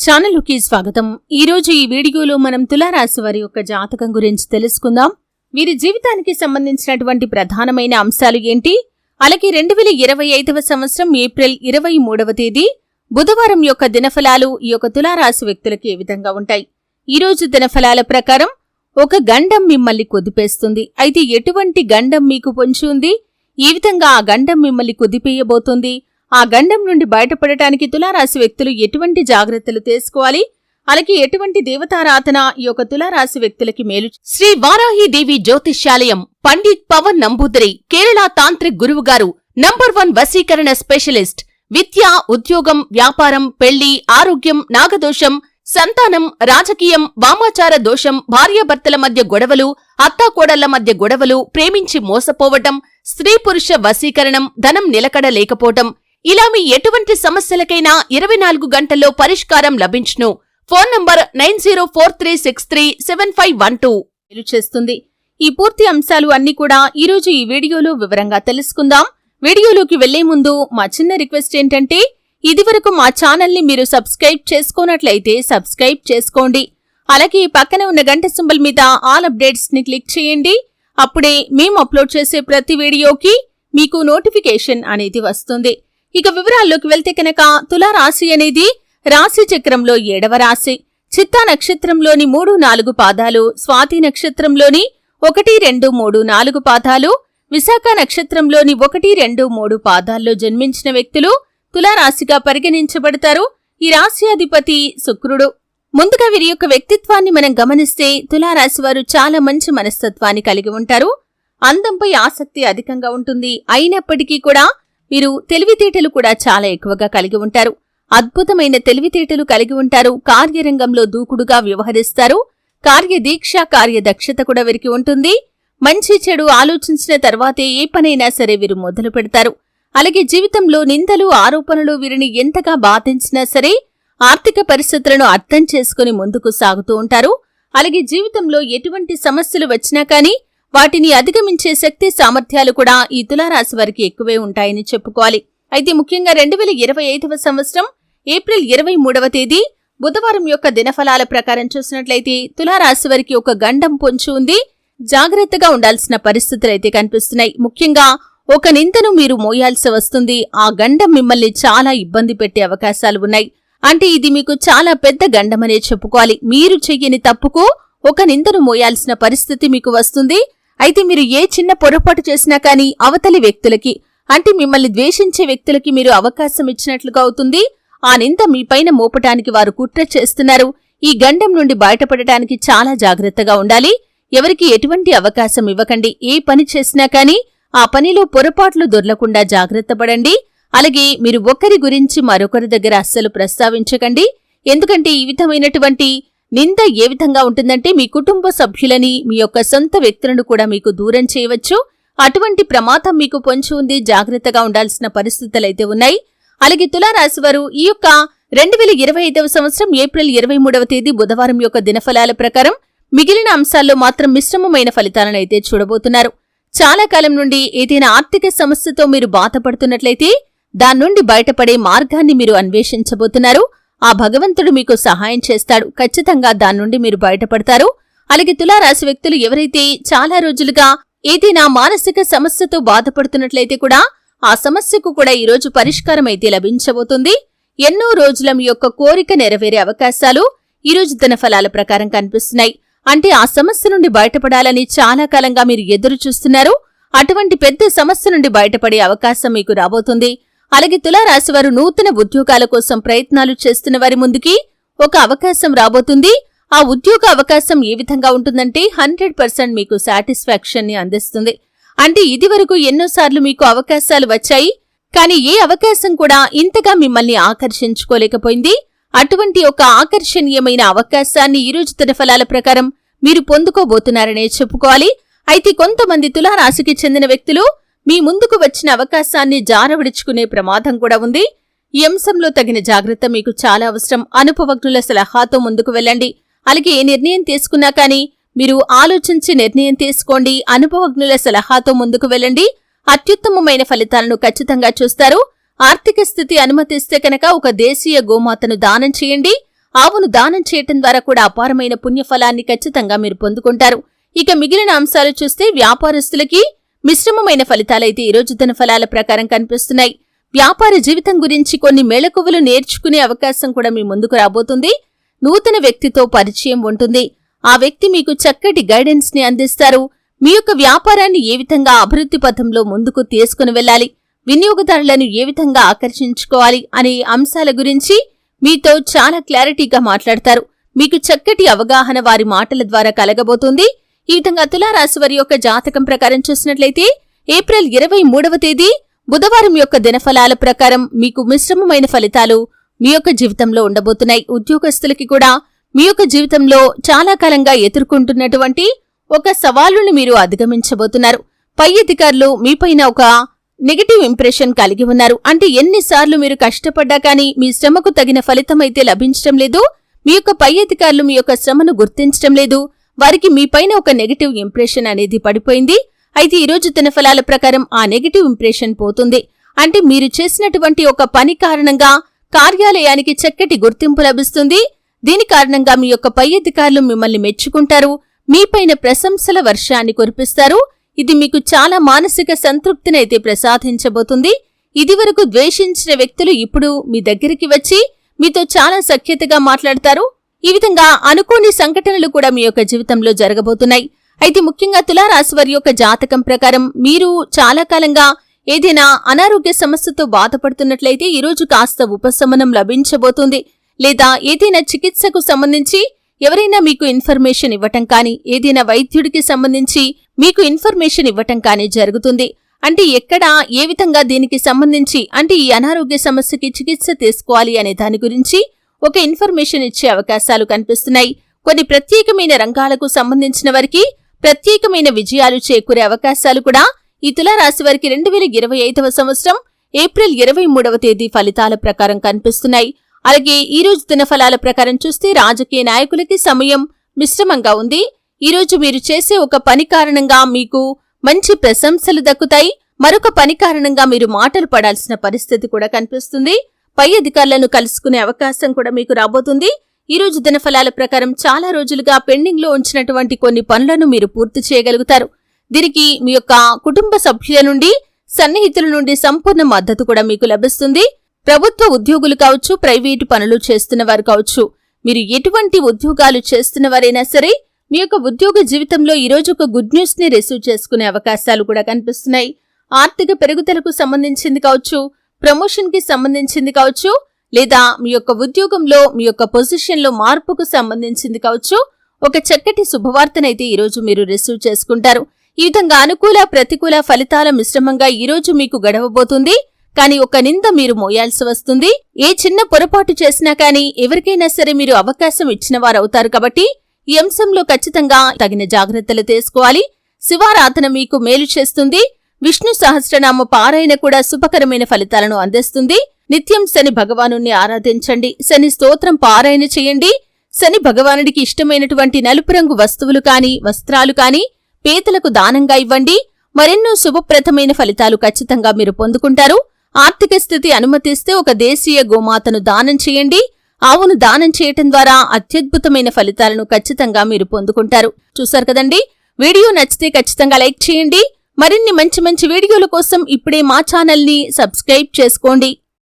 ఛానలుకి స్వాగతం. ఈరోజు ఈ వీడియోలో మనం తులారాశి వారి యొక్క జాతకం గురించి తెలుసుకుందాం. వీరి జీవితానికి సంబంధించినటువంటి ప్రధానమైన అంశాలు ఏంటి, అలాగే 2025వ సంవత్సరం ఏప్రిల్ 23వ తేదీ బుధవారం యొక్క దినఫలాలు ఈ యొక్క తులారాశి వ్యక్తులకి ఏ విధంగా ఉంటాయి. ఈరోజు దినఫలాల ప్రకారం ఒక గండం మిమ్మల్ని కుదిపేస్తుంది. అయితే ఎటువంటి గండం మీకు పొంచి ఉంది, ఈ విధంగా ఆ గండం మిమ్మల్ని కుదిపేయబోతుంది, ఆ గండం నుండి బయటపడటానికి తులారాశి వ్యక్తులు ఎటువంటి జాగ్రత్తలు తీసుకోవాలి, అలాగే ఎటువంటి దేవతారాధన ఈ యొక్క తులారాశి వ్యక్తులకి మేలు. శ్రీ వారాహీదేవి జ్యోతిష్యాలయం పండిత్ పవన్ నంబూదరి కేరళ తాంత్రిక్ గురువు గారు నంబర్ 1 వశీకరణ స్పెషలిస్ట్. విద్య, ఉద్యోగం, వ్యాపారం, పెళ్లి, ఆరోగ్యం, నాగదోషం, సంతానం, రాజకీయం, వామాచార దోషం, భార్యాభర్తల మధ్య గొడవలు, అత్తాకోడళ్ల మధ్య గొడవలు, ప్రేమించి మోసపోవటం, స్త్రీ పురుష వశీకరణం, ధనం నిలకడ లేకపోవటం, ఇలా మీ ఎటువంటి సమస్యలకైనా 24 గంటల్లో పరిష్కారం లభించును. ఫోన్ నంబర్ 9043637512 చేస్తుంది. ఈ పూర్తి అంశాలు అన్ని కూడా ఈరోజు ఈ వీడియోలో వివరంగా తెలుసుకుందాం. వీడియోలోకి వెళ్లే ముందు మా చిన్న రిక్వెస్ట్ ఏంటంటే, ఇదివరకు మా ఛానల్ని మీరు సబ్స్క్రైబ్ చేసుకోనట్లయితే సబ్స్క్రైబ్ చేసుకోండి. అలాగే పక్కన ఉన్న గంట సింబల్ మీద ఆల్ అప్డేట్స్ ని క్లిక్ చేయండి. అప్పుడే మేము అప్లోడ్ చేసే ప్రతి వీడియోకి మీకు నోటిఫికేషన్ అనేది వస్తుంది. ఇక వివరాల్లోకి వెళ్తే కనుక, తులారాశి అనేది రాశి చక్రంలో 7వ రాశి. చిత్తా నక్షత్రంలోని 3-4 పాదాలు, స్వాతి నక్షత్రంలోని 1, 2, 3, 4 పాదాలు, విశాఖ నక్షత్రంలోని 1, 2, 3 పాదాల్లో జన్మించిన వ్యక్తులు తులారాశిగా పరిగణించబడతారు. ఈ రాశి అధిపతి శుక్రుడు. ముందుగా వీరి యొక్క వ్యక్తిత్వాన్ని మనం గమనిస్తే, తులారాశి వారు చాలా మంచి మనస్తత్వాన్ని కలిగి ఉంటారు. అందంపై ఆసక్తి అధికంగా ఉంటుంది. అయినప్పటికీ కూడా వీరు తెలివితేటలు కూడా చాలా ఎక్కువగా కలిగి ఉంటారు. అద్భుతమైన తెలివితేటలు కలిగి ఉంటారు. కార్యరంగంలో దూకుడుగా వ్యవహరిస్తారు. కార్యదీక్ష, కార్యదక్షత కూడా వీరికి ఉంటుంది. మంచి చెడు ఆలోచించిన తర్వాతే ఏ పనైనా సరే వీరు మొదలు పెడతారు. అలాగే జీవితంలో నిందలు, ఆరోపణలు వీరిని ఎంతగా బాధించినా సరే ఆర్థిక పరిస్థితులను అర్థం చేసుకుని ముందుకు సాగుతూ ఉంటారు. అలాగే జీవితంలో ఎటువంటి సమస్యలు వచ్చినా కానీ వాటిని అధిగమించే శక్తి, సామర్థ్యాలు కూడా ఈ తులారాశి వారికి ఎక్కువే ఉంటాయని చెప్పుకోవాలి. అయితే ముఖ్యంగా 2025వ సంవత్సరం ఏప్రిల్ 23వ తేదీ బుధవారం యొక్క దినఫలాల ప్రకారం చూసినట్లయితే, తులారాశి వారికి ఒక గండం పొంచి ఉంది. జాగ్రత్తగా ఉండాల్సిన పరిస్థితులైతే కనిపిస్తున్నాయి. ముఖ్యంగా ఒక నిందను మీరు మోయాల్సి వస్తుంది. ఆ గండం మిమ్మల్ని చాలా ఇబ్బంది పెట్టే అవకాశాలు ఉన్నాయి. అంటే ఇది మీకు చాలా పెద్ద గండమనే చెప్పుకోవాలి. మీరు చెయ్యని తప్పుకు ఒక నిందను మోయాల్సిన పరిస్థితి మీకు వస్తుంది. అయితే మీరు ఏ చిన్న పొరపాటు చేసినా కానీ అవతలి వ్యక్తులకి, అంటే మిమ్మల్ని ద్వేషించే వ్యక్తులకి మీరు అవకాశం ఇచ్చినట్లుగా అవుతుంది. ఆ నింద మీపైన మోపటానికి వారు కుట్ర చేస్తున్నారు. ఈ గండం నుండి బయటపడటానికి చాలా జాగ్రత్తగా ఉండాలి. ఎవరికి ఎటువంటి అవకాశం ఇవ్వకండి. ఏ పని చేసినా కానీ ఆ పనిలో పొరపాట్లు దొర్లకుండా జాగ్రత్త పడండి. అలాగే మీరు ఒకరి గురించి మరొకరి దగ్గర అస్సలు ప్రస్తావించకండి. ఎందుకంటే ఈ విధమైనటువంటి నింద ఏ విధంగా ఉంటుందంటే, మీ కుటుంబ సభ్యులని, మీ యొక్క సొంత వ్యక్తులను కూడా మీకు దూరం చేయవచ్చు. అటువంటి ప్రమాదం మీకు పొంచి ఉంది. జాగ్రత్తగా ఉండాల్సిన పరిస్థితులైతే ఉన్నాయి. అలాగే తులారాశి వారు ఈ యొక్క 2025వ సంవత్సరం ఏప్రిల్ 23వ తేదీ బుధవారం యొక్క దినఫలాల ప్రకారం మిగిలిన అంశాల్లో మాత్రం మిశ్రమమైన ఫలితాలను అయితే చూడబోతున్నారు. చాలా కాలం నుండి ఏదైనా ఆర్థిక సమస్యతో మీరు బాధపడుతున్నట్లయితే దాని నుండి బయటపడే మార్గాన్ని మీరు అన్వేషించబోతున్నారు. ఆ భగవంతుడు మీకు సహాయం చేస్తాడు. ఖచ్చితంగా దాని నుండి మీరు బయటపడతారు. అలాగే తులారాశి వ్యక్తులు ఎవరైతే చాలా రోజులుగా ఏదైనా మానసిక సమస్యతో బాధపడుతున్నట్లయితే కూడా ఆ సమస్యకు కూడా ఈరోజు పరిష్కారం అయితే లభించబోతుంది. ఎన్నో రోజుల మీ యొక్క కోరిక నెరవేరే అవకాశాలు ఈరోజు దినఫలాల ప్రకారం కనిపిస్తున్నాయి. అంటే ఆ సమస్య నుండి బయటపడాలని చాలా కాలంగా మీరు ఎదురు చూస్తున్నారు. అటువంటి పెద్ద సమస్య నుండి బయటపడే అవకాశం మీకు రాబోతుంది. అలాగే తులారాశి వారు నూతన ఉద్యోగాల కోసం ప్రయత్నాలు చేస్తున్న వారి ముందుకి ఒక అవకాశం రాబోతుంది. ఆ ఉద్యోగ అవకాశం ఏ విధంగా ఉంటుందంటే 100% మీకు సాటిస్ఫాక్షన్ ని అందిస్తుంది. అంటే ఇదివరకు ఎన్నోసార్లు మీకు అవకాశాలు వచ్చాయి, కానీ ఏ అవకాశం కూడా ఇంతగా మిమ్మల్ని ఆకర్షించుకోలేకపోయింది. అటువంటి ఒక ఆకర్షణీయమైన అవకాశాన్ని ఈరోజు దినఫలాల ప్రకారం మీరు పొందుకోబోతున్నారనే చెప్పుకోవాలి. అయితే కొంతమంది తులారాశికి చెందిన వ్యక్తులు మీ ముందుకు వచ్చిన అవకాశాన్ని జారవిడుచుకునే ప్రమాదం కూడా ఉంది. ఈ అంశంలో తగిన జాగ్రత్త మీకు చాలా అవసరం. అనుభవజ్ఞుల సలహాతో ముందుకు వెళ్ళండి. అలాగే ఏ నిర్ణయం తీసుకున్నా కానీ మీరు ఆలోచించి నిర్ణయం తీసుకోండి. అనుభవజ్ఞుల సలహాతో ముందుకు వెళ్ళండి. అత్యుత్తమమైన ఫలితాలను ఖచ్చితంగా చూస్తారు. ఆర్థిక స్థితి అనుమతిస్తే కనుక ఒక దేశీయ గోమాతను దానం చేయండి. ఆవును దానం చేయటం ద్వారా కూడా అపారమైన పుణ్యఫలాన్ని ఖచ్చితంగా మీరు పొందుకుంటారు. ఇక మిగిలిన అంశాలు చూస్తే వ్యాపారస్తులకి మిశ్రమమైన ఫలితాలైతే ఈరోజు దినఫలాల ప్రకారం కనిపిస్తున్నాయి. వ్యాపార జీవితం గురించి కొన్ని మెళకువలు నేర్చుకునే అవకాశం కూడా మీ ముందుకు రాబోతుంది. నూతన వ్యక్తితో పరిచయం ఉంటుంది. ఆ వ్యక్తి మీకు చక్కటి గైడెన్స్ ని అందిస్తారు. మీ యొక్క వ్యాపారాన్ని ఏ విధంగా అభివృద్ధి పథంలో ముందుకు తీసుకుని వెళ్ళాలి, వినియోగదారులను ఏ విధంగా ఆకర్షించుకోవాలి అనే అంశాల గురించి మీతో చాలా క్లారిటీగా మాట్లాడతారు. మీకు చక్కటి అవగాహన వారి మాటల ద్వారా కలగబోతుంది. ఈ విధంగా తులారాశి వారి యొక్క జాతకం ప్రకారం చూసినట్లయితే ఏప్రిల్ 23వ తేదీ బుధవారం యొక్క దినఫలాల ప్రకారం మీకు మిశ్రమమైన ఫలితాలు మీ యొక్క జీవితంలో ఉండబోతున్నాయి. ఉద్యోగస్తులకి కూడా మీ యొక్క జీవితంలో చాలా కాలంగా ఎదుర్కొంటున్నటువంటి ఒక సవాలును మీరు అధిగమించబోతున్నారు. పై అధికారులు మీపైన ఒక నెగటివ్ ఇంప్రెషన్ కలిగి ఉన్నారు. అంటే ఎన్నిసార్లు మీరు కష్టపడ్డా కానీ మీ శ్రమకు తగిన ఫలితం అయితే లభించడం లేదు. మీ యొక్క పై అధికారులు మీ యొక్క శ్రమను గుర్తించడం లేదు. వారికి మీపైన ఒక నెగటివ్ ఇంప్రెషన్ అనేది పడిపోయింది. అయితే ఈరోజు దినఫలాల ప్రకారం ఆ నెగటివ్ ఇంప్రెషన్ పోతుంది. అంటే మీరు చేసినటువంటి ఒక పని కారణంగా కార్యాలయానికి చక్కటి గుర్తింపు లభిస్తుంది. దీని కారణంగా మీ యొక్క పై అధికారులు మిమ్మల్ని మెచ్చుకుంటారు. మీపైన ప్రశంసల వర్షాన్ని కురిపిస్తారు. ఇది మీకు చాలా మానసిక సంతృప్తినైతే ప్రసాదించబోతుంది. ఇదివరకు ద్వేషించిన వ్యక్తులు ఇప్పుడు మీ దగ్గరికి వచ్చి మీతో చాలా సఖ్యతగా మాట్లాడతారు. ఈ విధంగా అనుకోని సంఘటనలు కూడా మీ యొక్క జీవితంలో జరగబోతున్నాయి. అయితే ముఖ్యంగా తులారాశి వారి యొక్క జాతకం ప్రకారం మీరు చాలా కాలంగా ఏదైనా అనారోగ్య సమస్యతో బాధపడుతున్నట్లయితే ఈరోజు కాస్త ఉపశమనం లభించబోతుంది. లేదా ఏదైనా చికిత్సకు సంబంధించి ఎవరైనా మీకు ఇన్ఫర్మేషన్ ఇవ్వటం కానీ, ఏదైనా వైద్యుడికి సంబంధించి మీకు ఇన్ఫర్మేషన్ ఇవ్వటం కానీ జరుగుతుంది. అంటే ఎక్కడ ఏ విధంగా దీనికి సంబంధించి అంటే ఈ అనారోగ్య సమస్యకి చికిత్స తీసుకోవాలి అనే దాని గురించి ఒక ఇన్ఫర్మేషన్ ఇచ్చే అవకాశాలు కనిపిస్తున్నాయి. కొన్ని ప్రత్యేకమైన రంగాలకు సంబంధించిన వారికి ప్రత్యేకమైన విజయాలు చేకూరే అవకాశాలు కూడా ఈ తులారాశి వారికి 2025వ సంవత్సరం ఏప్రిల్ 23వ తేదీ ఫలితాల ప్రకారం కనిపిస్తున్నాయి. అలాగే ఈ రోజు దినఫలాల ప్రకారం చూస్తే రాజకీయ నాయకులకి సమయం మిశ్రమంగా ఉంది. ఈరోజు మీరు చేసే ఒక పని కారణంగా మీకు మంచి ప్రశంసలు దక్కుతాయి. మరొక పని కారణంగా మీరు మాటలు పడాల్సిన పరిస్థితి కూడా కనిపిస్తుంది. పై అధికారులను కలుసుకునే అవకాశం కూడా మీకు రాబోతుంది. ఈ రోజు దినఫలాల ప్రకారం చాలా రోజులుగా పెండింగ్ లో ఉంచినటువంటి కొన్ని పనులను మీరు పూర్తి చేయగలుగుతారు. దీనికి మీ యొక్క కుటుంబ సభ్యుల నుండి, సన్నిహితుల నుండి సంపూర్ణ మద్దతు కూడా మీకు లభిస్తుంది. ప్రభుత్వ ఉద్యోగులు కావచ్చు, ప్రైవేటు పనులు చేస్తున్న వారు కావచ్చు, మీరు ఎటువంటి ఉద్యోగాలు చేస్తున్నవారైనా సరే మీ యొక్క ఉద్యోగ జీవితంలో ఈరోజు ఒక గుడ్ న్యూస్ ని రిసీవ్ చేసుకునే అవకాశాలు కూడా కనిపిస్తున్నాయి. ఆర్థిక పెరుగుదలకు సంబంధించింది కావచ్చు, ప్రమోషన్ కి సంబంధించింది కావచ్చు, లేదా మీ యొక్క ఉద్యోగంలో మీ యొక్క పొజిషన్ లో మార్పుకు సంబంధించింది కావచ్చు, ఒక చక్కటి శుభవార్తనైతే ఈరోజు మీరు రిసీవ్ చేసుకుంటారు. ఈ విధంగా అనుకూల ప్రతికూల ఫలితాల మిశ్రమంగా ఈరోజు మీకు గడవబోతుంది. కానీ ఒక నింద మీరు మోయాల్సి వస్తుంది. ఏ చిన్న పొరపాటు చేసినా కానీ ఎవరికైనా సరే మీరు అవకాశం ఇచ్చిన వారవుతారు. కాబట్టి ఈ అంశంలో ఖచ్చితంగా తగిన జాగ్రత్తలు తీసుకోవాలి. శివారాధన మీకు మేలు చేస్తుంది. విష్ణు సహస్రనామ పారాయణ కూడా శుభకరమైన ఫలితాలను అందిస్తుంది. నిత్యం శని భగవానుణ్ణి ఆరాధించండి. శని స్తోత్రం పారాయణ చేయండి. శని భగవానుడికి ఇష్టమైనటువంటి నలుపు రంగు వస్తువులు కాని, వస్త్రాలు కాని పేదలకు దానంగా ఇవ్వండి. మరెన్నో శుభప్రదమైన ఫలితాలు ఖచ్చితంగా మీరు పొందుకుంటారు. ఆర్థిక స్థితి అనుమతిస్తే ఒక దేశీయ గోమాతను దానం చేయండి. ఆవును దానం చేయటం ద్వారా అత్యద్భుతమైన ఫలితాలను ఖచ్చితంగా మీరు పొందుకుంటారు. చూశారు కదండి. వీడియో నచ్చితే ఖచ్చితంగా లైక్ చేయండి. మరిన్ని మంచి మంచి వీడియోల కోసం ఇప్పుడే మా ఛానల్ని సబ్స్క్రైబ్ చేసుకోండి.